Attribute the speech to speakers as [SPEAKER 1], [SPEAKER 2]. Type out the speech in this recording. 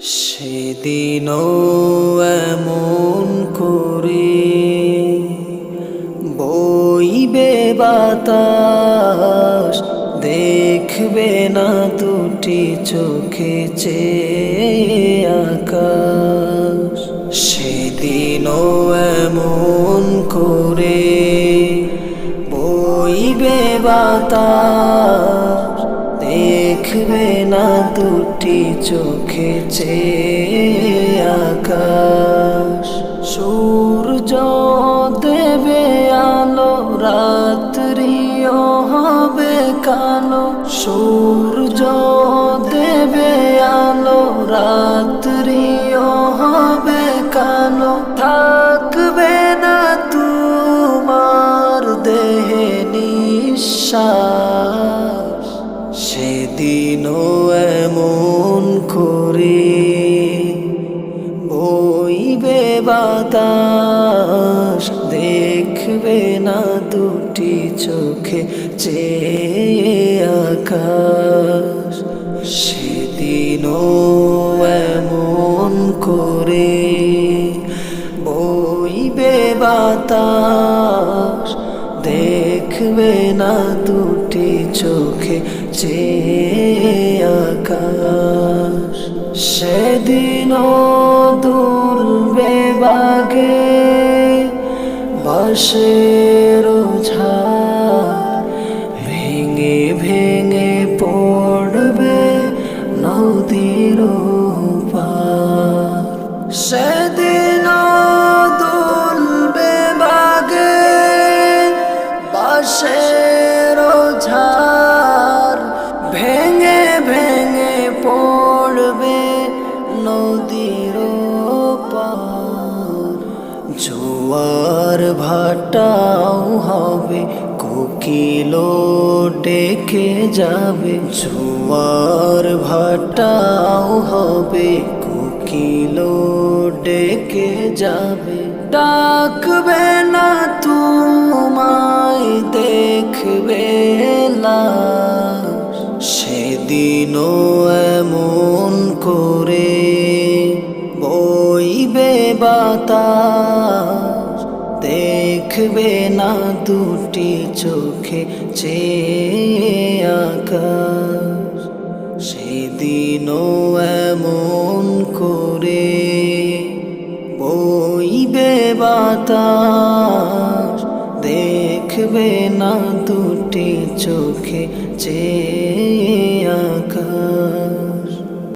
[SPEAKER 1] সেদিনও এমন করে বইবে বাতাস, দেখবে না দুটি চোখে চেয়ে আকাশ। সেদিনও এমন করে বইবে বাতাস, দেখবে না দুটি চোখে চেয়ে আকাশ। সূর্য দেবে আলো, রাত্রিও হবে কালো। সূর্য দেবে আলো, রাত্রিও হবে কালো। থাকবে না তোমার দেহে নিঃশ্বাস। সেদিনও এমন করে বইবে বাতাস, দেখবে না দুটি চোখে চেয়ে আকাশ। সেদিনও এমন করে বইবে বাতাস, দেখবে না দুটি চোখে চেয়ে আকাশ। সেদিনও দুলবে বাগে বাঁশের ঝাড়, ভেঙে ভেঙে পড়বে নদীর পার। সেদিনও দুলবে বাগে বাঁশের ঝাড়, ভেঙে ভেঙে পড়বে নদীর পার। জোয়ার ভাটাও হবে, কোকিল ডেকে যাবে। জোয়ার ভাটাও হবে, কোকিল ডেকে যাবে। ডাকবে না তোমায়, দেখবে লাশ। সেদিনও এমন করে বইবে বাতাস, দেখবে না দুটি চোখে চেয়ে আকাশ। সেদিনও এমন করে বইবে বাতাস, দেখবে না দুটি চোখে চেয়ে